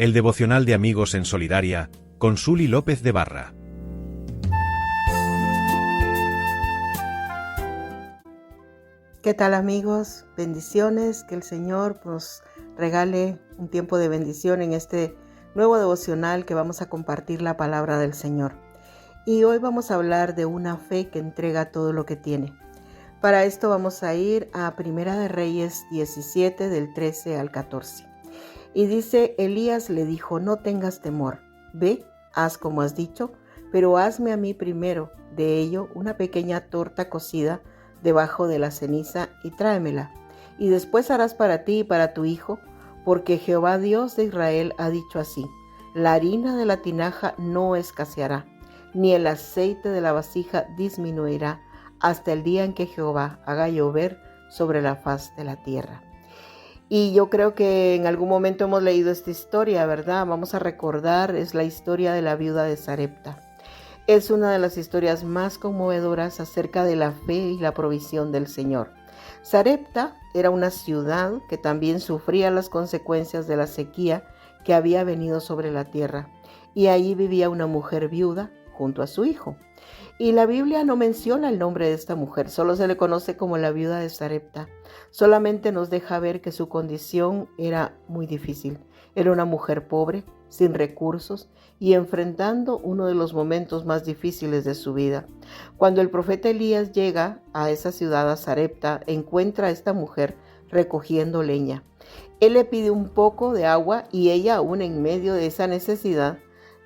El devocional de Amigos en Solidaria, con Suli López de Barra. ¿Qué tal, amigos? Bendiciones, que el Señor nos regale un tiempo de bendición en este nuevo devocional que vamos a compartir la palabra del Señor. Y hoy vamos a hablar de una fe que entrega todo lo que tiene. Para esto vamos a ir a Primera de Reyes 17 del 13 al 14. Y dice: Elías le dijo: no tengas temor, ve, haz como has dicho, pero hazme a mí primero de ello una pequeña torta cocida debajo de la ceniza y tráemela. Y después harás para ti y para tu hijo, porque Jehová Dios de Israel ha dicho así: la harina de la tinaja no escaseará, ni el aceite de la vasija disminuirá, hasta el día en que Jehová haga llover sobre la faz de la tierra. Y yo creo que en algún momento hemos leído esta historia, ¿verdad? Vamos a recordar, es la historia de la viuda de Sarepta. Es una de las historias más conmovedoras acerca de la fe y la provisión del Señor. Sarepta era una ciudad que también sufría las consecuencias de la sequía que había venido sobre la tierra, y allí vivía una mujer viuda junto a su hijo. Y la Biblia no menciona el nombre de esta mujer, solo se le conoce como la viuda de Sarepta. Solamente nos deja ver que su condición era muy difícil. Era una mujer pobre, sin recursos y enfrentando uno de los momentos más difíciles de su vida. Cuando el profeta Elías llega a esa ciudad, a Sarepta, encuentra a esta mujer recogiendo leña. Él le pide un poco de agua y ella, aún en medio de esa necesidad,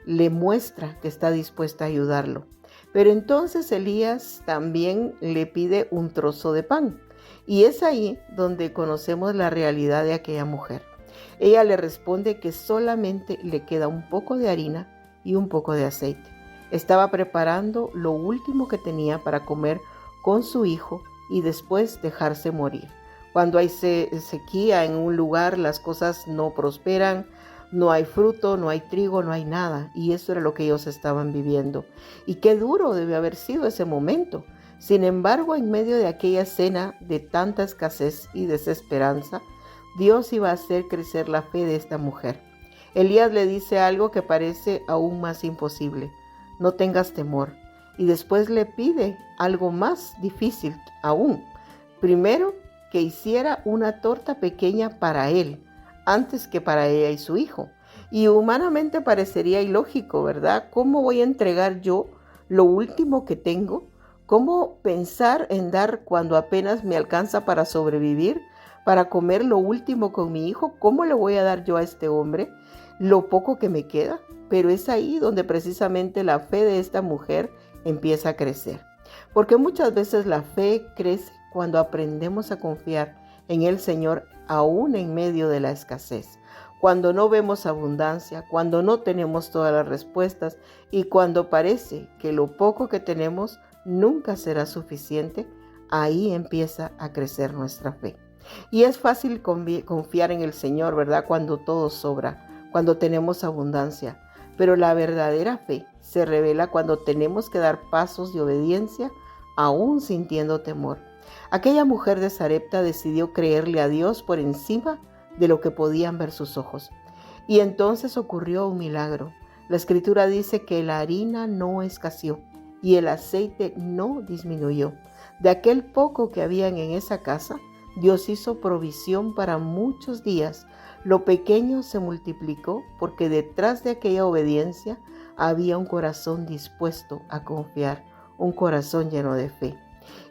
le muestra que está dispuesta a ayudarlo. Pero entonces Elías también le pide un trozo de pan. Y es ahí donde conocemos la realidad de aquella mujer. Ella le responde que solamente le queda un poco de harina y un poco de aceite. Estaba preparando lo último que tenía para comer con su hijo y después dejarse morir. Cuando hay sequía en un lugar, las cosas no prosperan. No hay fruto, no hay trigo, no hay nada. Y eso era lo que ellos estaban viviendo. Y qué duro debe haber sido ese momento. Sin embargo, en medio de aquella escena de tanta escasez y desesperanza, Dios iba a hacer crecer la fe de esta mujer. Elías le dice algo que parece aún más imposible: no tengas temor. Y después le pide algo más difícil aún. Primero, que hiciera una torta pequeña para él, antes que para ella y su hijo. Y humanamente parecería ilógico, ¿verdad? ¿Cómo voy a entregar yo lo último que tengo? ¿Cómo pensar en dar cuando apenas me alcanza para sobrevivir, para comer lo último con mi hijo? ¿Cómo le voy a dar yo a este hombre lo poco que me queda? Pero es ahí donde precisamente la fe de esta mujer empieza a crecer. Porque muchas veces la fe crece cuando aprendemos a confiar en el Señor aún en medio de la escasez, cuando no vemos abundancia, cuando no tenemos todas las respuestas y cuando parece que lo poco que tenemos nunca será suficiente. Ahí empieza a crecer nuestra fe. Y es fácil confiar en el Señor, ¿verdad? Cuando todo sobra, cuando tenemos abundancia. Pero la verdadera fe se revela cuando tenemos que dar pasos de obediencia, aún sintiendo temor. Aquella mujer de Sarepta decidió creerle a Dios por encima de lo que podían ver sus ojos. Y entonces ocurrió un milagro. La Escritura dice que la harina no escaseó y el aceite no disminuyó. De aquel poco que habían en esa casa, Dios hizo provisión para muchos días. Lo pequeño se multiplicó porque detrás de aquella obediencia había un corazón dispuesto a confiar, un corazón lleno de fe.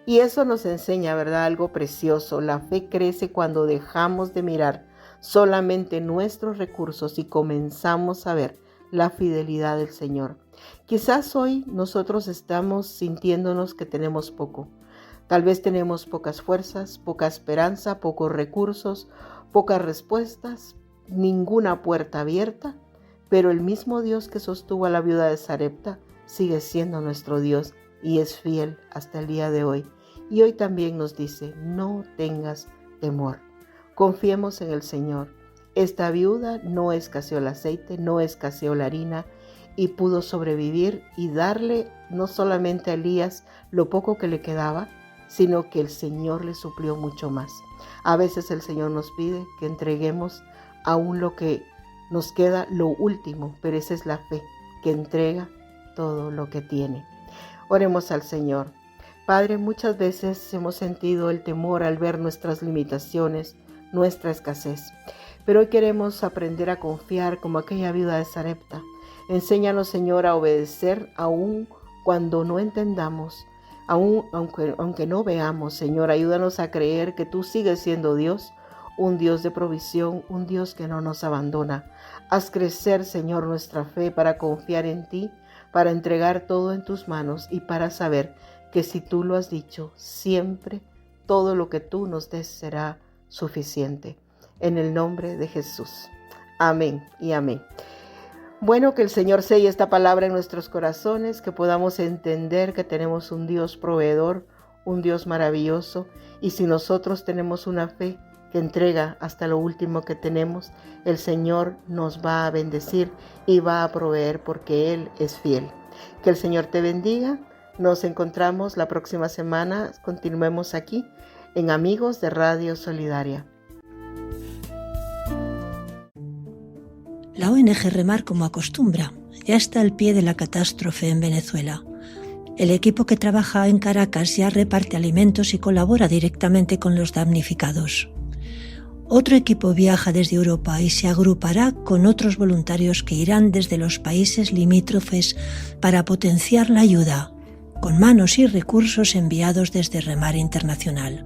Y eso nos enseña, ¿verdad?, algo precioso. La fe crece cuando dejamos de mirar solamente nuestros recursos y comenzamos a ver la fidelidad del Señor. Quizás hoy nosotros estamos sintiéndonos que tenemos poco. Tal vez tenemos pocas fuerzas, poca esperanza, pocos recursos, pocas respuestas, ninguna puerta abierta, pero el mismo Dios que sostuvo a la viuda de Sarepta sigue siendo nuestro Dios y es fiel hasta el día de hoy. Y hoy también nos dice: no tengas temor. Confiemos en el Señor. Esta viuda no escaseó el aceite, no escaseó la harina y pudo sobrevivir y darle no solamente a Elías lo poco que le quedaba, sino que el Señor le suplió mucho más. A veces el Señor nos pide que entreguemos aún lo que Nos queda lo último, pero esa es la fe, que entrega todo lo que tiene. Oremos al Señor. Padre, muchas veces hemos sentido el temor al ver nuestras limitaciones, nuestra escasez. Pero hoy queremos aprender a confiar como aquella viuda de Sarepta. Enséñanos, Señor, a obedecer aún cuando no entendamos, aunque no veamos. Señor, ayúdanos a creer que tú sigues siendo Dios, un Dios de provisión, un Dios que no nos abandona. Haz crecer, Señor, nuestra fe para confiar en ti, para entregar todo en tus manos y para saber que si tú lo has dicho, siempre todo lo que tú nos des será suficiente. En el nombre de Jesús. Amén y amén. Bueno, que el Señor selle esta palabra en nuestros corazones, que podamos entender que tenemos un Dios proveedor, un Dios maravilloso, y si nosotros tenemos una fe que entrega hasta lo último que tenemos, el Señor nos va a bendecir y va a proveer porque Él es fiel. Que el Señor te bendiga. Nos encontramos la próxima semana. Continuemos aquí en Amigos de Radio Solidaria. La ONG Remar, como acostumbra, ya está al pie de la catástrofe en Venezuela. El equipo que trabaja en Caracas ya reparte alimentos y colabora directamente con los damnificados. Otro equipo viaja desde Europa y se agrupará con otros voluntarios que irán desde los países limítrofes para potenciar la ayuda, con manos y recursos enviados desde Remar Internacional.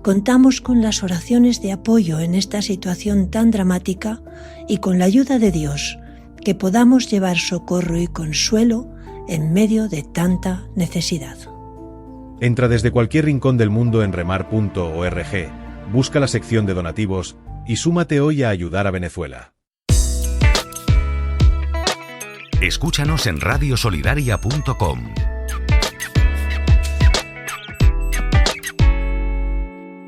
Contamos con las oraciones de apoyo en esta situación tan dramática y con la ayuda de Dios, que podamos llevar socorro y consuelo en medio de tanta necesidad. Entra desde cualquier rincón del mundo en remar.org, busca la sección de donativos y súmate hoy a ayudar a Venezuela. Escúchanos en radiosolidaria.com.